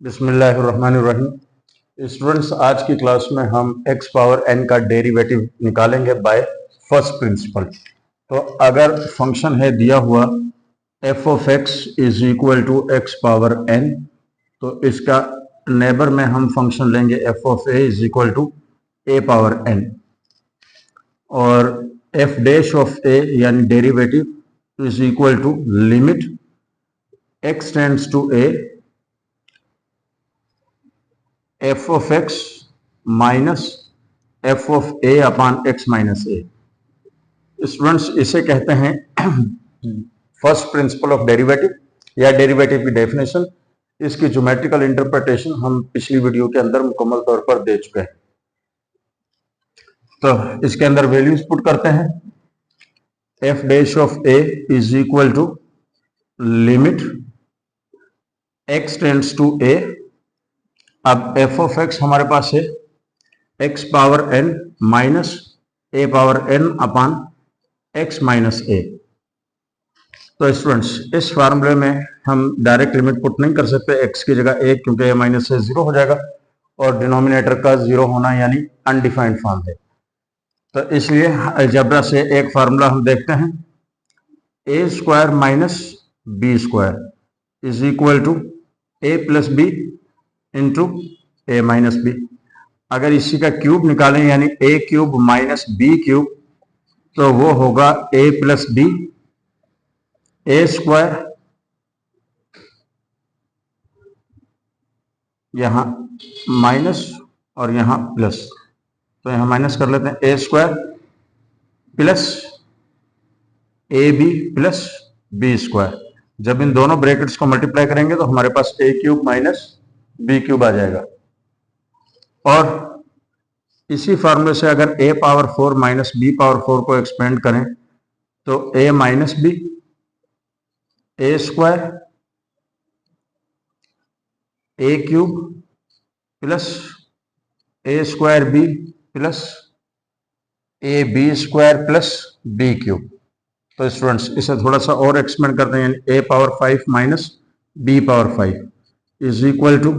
बिस्मिल्लाहिर्रहमानिर्रहीम। स्टूडेंट्स, आज की क्लास में हम x पावर n का डेरिवेटिव निकालेंगे बाय फर्स्ट प्रिंसिपल। तो अगर फंक्शन है दिया हुआ f of x is equal to x power n, तो इसका नेबर में हम फंक्शन लेंगे f of a is equal to a power n, और f डैश ऑफ a यानी derivative is equal to limit x tends to a f of x minus f of a upon x minus a। Students, इसे कहते हैं first principle of derivative या derivative की definition. इसकी geometrical interpretation हम पिछली video के अंदर मुकम्मल तौर पर दे चुके हैं। तो इसके अंदर वैल्यूज पुट करते हैं। f dash of a is equal to limit x tends to a। अब f ऑफ x हमारे पास है x power n minus a power n upon x minus a। तो स्टूडेंट्स, इस फार्मूले में हम डायरेक्ट लिमिट पुट नहीं कर सकते x की जगह a, क्योंकि a माइनस से 0 हो जाएगा और डिनोमिनेटर का 0 होना यानी अनडिफाइंड फॉर्म है। तो इसलिए अलजेब्रा से एक फार्मूला हम देखते हैं, a square minus b square is equal to a plus b into a minus b. अगर इसी का क्यूब निकालें यानी a cube minus b cube, तो वो होगा a plus b, a square यहां माइनस और यहां प्लस, तो यहां माइनस कर लेते हैं, a square plus a b plus b square. जब इन दोनों ब्रैकेट्स को मल्टीप्लाई करेंगे तो हमारे पास a cube minus b cube आ जाएगा। और इसी फार्मूले से अगर a power 4 minus b power 4 को एक्सपेंड करें तो a minus b, a square, a cube plus a square b plus a b square plus b cube. तो स्टूडेंट्स, इसे थोड़ा सा और एक्सपेंड करते हैं, यानी a power 5 minus b power 5 is equal to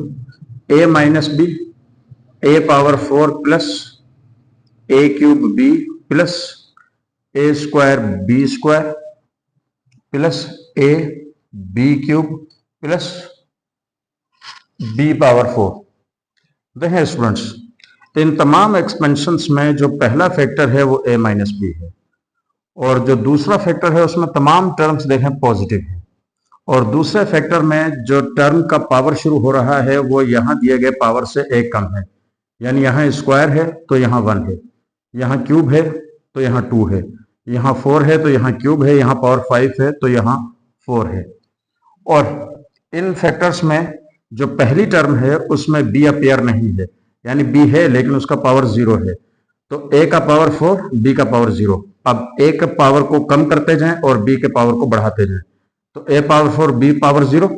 a minus b, a power 4 plus a cube b plus a square b square plus a b cube plus b power 4। देखें students, इन तमाम expansions में जो पहला factor है वो a minus B है, और जो दूसरा फैक्टर है उसमें तमाम टर्म्स देखें पॉजिटिव है, और दूसरे फैक्टर में जो टर्म का पावर शुरू हो रहा है वो यहाँ दिए गए पावर से एक कम है, यानी यहाँ स्क्वायर है तो यहाँ 1 है, यहाँ क्यूब है तो यहाँ 2 है, यहाँ 4 है तो यहाँ क्यूब है, यहाँ पावर 5 है तो यहाँ 4 है। और इन फैक्टर्स में जो पहली टर्म है उसमें b अपेयर नहीं है, यानी b है लेकिन उसका पावर 0 है, तो a का पावर 4 b का पावर 0। अब a के पावर को कम करते जाएं और b के पावर को बढ़ाते जाएं, तो a power 4 b power 0,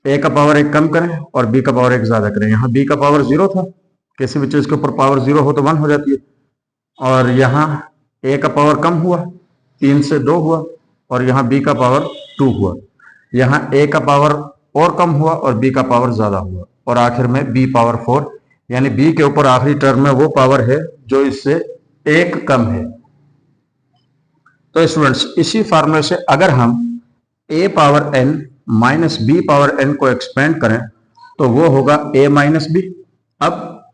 a का पावर 1 कम करें और b का पावर 1 ज्यादा करें। यहाँ b का पावर 0 था, किसी भी चीज के ऊपर पावर 0 हो तो 1 हो जाती है, और यहाँ a का पावर कम हुआ 3 से 2 हुआ, और यहाँ b का पावर 2 हुआ, यहाँ a का पावर और कम हुआ और b का पावर ज्यादा हुआ, और आखिर में b पावर 4, यानी b के ऊपर आखिरी टर्म में वो पावर है जो इससे 1 कम है। तो स्टूडेंट्स, इसी फार्मूले से अगर हम a power n minus b power n को एक्सपेंड करें तो वो होगा a माइनस बी। अब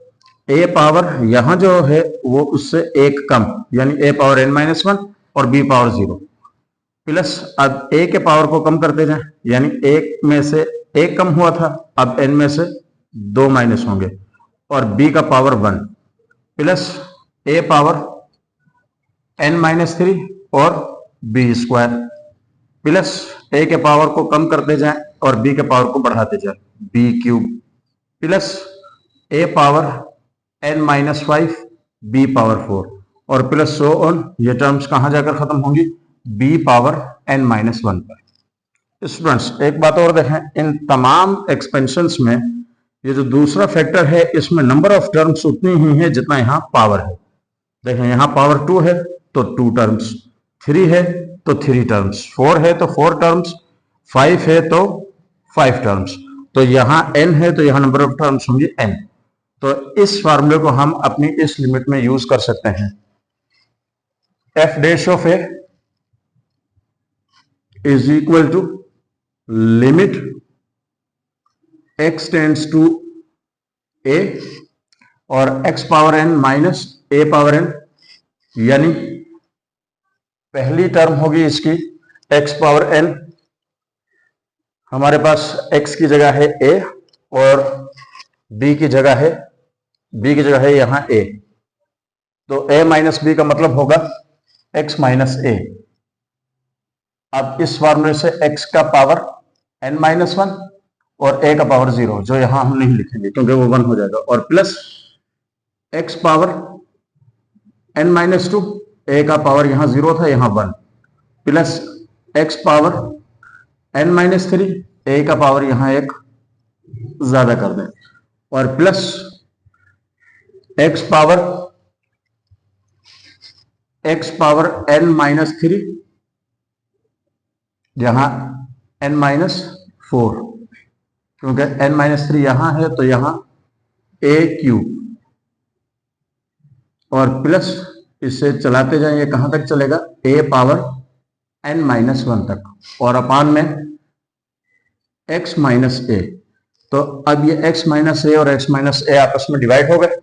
a पावर यहां जो है वो उससे 1 कम, यानी a पावर n माइनस 1 और b पावर 0 प्लस, अब a के पावर को कम करते जाएं, यानी 1 में से 1 कम हुआ था, अब n में से 2 माइनस होंगे, और b का power 1 plus a power n minus 3 और b स्क्वायर प्लस a के पावर को कम करते जाएं और b के पावर को बढ़ाते जाएं, b cube plus a power n minus 5 b power 4 और प्लस सो ऑन। ये टर्म्स कहां जाकर खत्म होंगी? b पावर n माइनस 1 पर। स्टूडेंट्स, एक बात और देखें, इन तमाम एक्सपेंशंस में ये जो दूसरा फैक्टर है इसमें नंबर ऑफ टर्म्स उतनी ही है जितना यहाँ पावर है। देखें, यहाँ पावर 2 है तो 2 टर्म्स, 3 है तो 3 टर्म्स, 4 है तो 4 टर्म्स, 5 है तो 5 टर्म्स, तो यहां n है तो यहां नंबर ऑफ टर्म्स होंगे n। तो इस फार्मूले को हम अपनी इस लिमिट में यूज कर सकते हैं। f dash of a is equal to limit x tends to a और x power n minus a power n, यानी पहली टर्म होगी इसकी x पावर n, हमारे पास x की जगह है a और b की जगह है यहां a, तो a माइनस b का मतलब होगा x माइनस a। अब इस फॉर्मूले से x का पावर n माइनस 1 और a का पावर 0, जो यहां हम नहीं लिखेंगे क्योंकि वो 1 हो जाएगा, और plus x power n minus 2, a का पावर यहां 0 था यहां 1, plus x power n minus 3, a का पावर यहां 1 ज्यादा कर दें, और plus x power n minus 3 यहां n माइनस 4, क्योंकि n माइनस 3 यहां है तो यहां a क्यूब, और प्लस इससे चलाते जाएं, ये कहां तक चलेगा a पावर n माइनस 1 तक, और अपान में x माइनस a। तो अब ये x माइनस a और x माइनस a आपस में डिवाइड हो गए,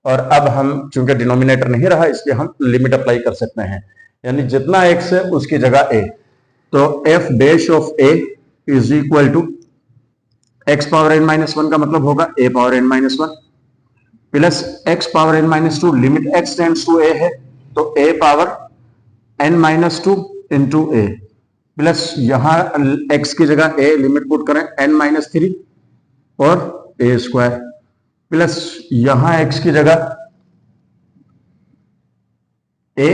और अब हम चूंकि डिनोमिनेटर नहीं रहा इसलिए हम लिमिट अप्लाई कर सकते हैं, यानी जितना x है उसकी जगह a। तो f dash of a is equal to x power n minus 1 का मतलब होगा a power n minus 1 plus x power n minus 2, limit x tends to a है तो a power n minus 2 into a, plus यहां x की जगह a limit put करें n minus 3 और a स्क्वायर, प्लस यहां x की जगह a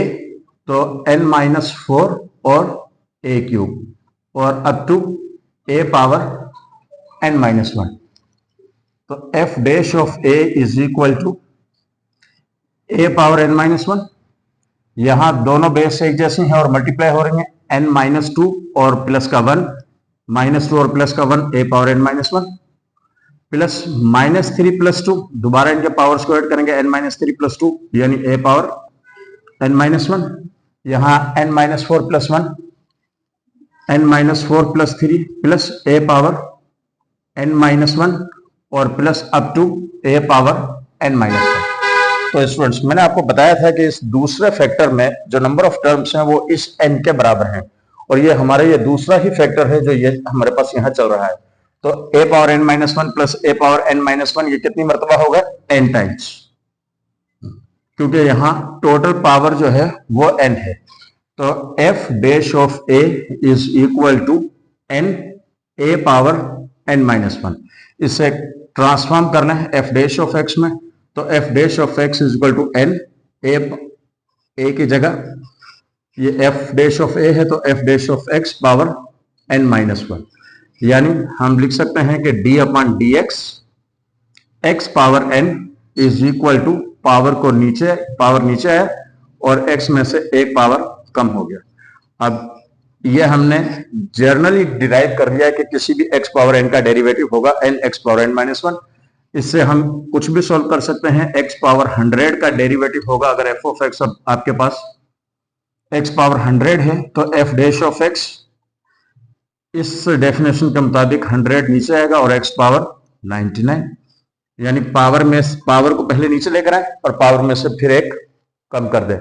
तो n माइनस 4 और a क्यूब, और up to a power n minus 1। तो f dash of a is equal to a power n minus 1, यहां दोनों बेस एक जैसी हैं और मल्टीप्लाई हो रही हैं, n माइनस 2 और प्लस का 1, माइनस 2 और प्लस का 1, a power n minus 1, plus minus 3 plus 2, दोबारा इनके पावर्स को ऐड करेंगे, n माइनस 3 प्लस 2 यानी a पावर n माइनस 1, यहां n minus 4 plus 1, n minus 4 plus 3 plus a power n minus 1 और plus up to a power n minus 1। तो students, मैंने आपको बताया था कि इस दूसरे फैक्टर में जो नंबर ऑफ टर्म्स हैं वो इस n के बराबर हैं, और ये हमारे ये दूसरा ही फैक्टर है जो ये हमारे पास यहाँ चल रहा है। तो a power n minus 1 plus a power n minus 1 ये कितनी मरतबा होगा, n टाइम्स, क्योंकि यहां टोटल पावर जो है वो n है। तो f dash of a is equal to n a power n minus 1। इसे ट्रांसफॉर्म करना है f डैश ऑफ x में, तो f dash of x is equal to n a की जगह ये f डैश ऑफ a है तो f dash of x power n minus 1, यानी हम लिख सकते हैं कि d upon d x power n is equal to power नीचे है और x में से एक पावर कम हो गया। अब ये हमने जर्नली डिराइव कर लिया है कि किसी भी x पावर n का डेरिवेटिव होगा n x power n minus 1। इससे हम कुछ भी सॉल्व कर सकते हैं। x पावर 100 का डेरिवेटिव होगा अगर f ऑफ x आपके पास x पावर 100 है तो f डैश ऑफ x इस डेफिनेशन के मुताबिक 100 नीचे आएगा और x पावर 99, यानी पावर को पहले नीचे लेकर आए और पावर में से फिर एक कम कर दे।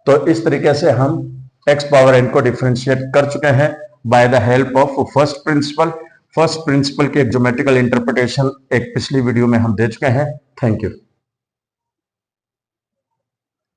तो इस तरीके से हम x पावर n को डिफरेंशिएट कर चुके हैं by the help of first principle की एक ज्योमेट्रिकल इंटरप्रिटेशन एक पिछली वीडियो में हम दे चुके हैं। Thank you.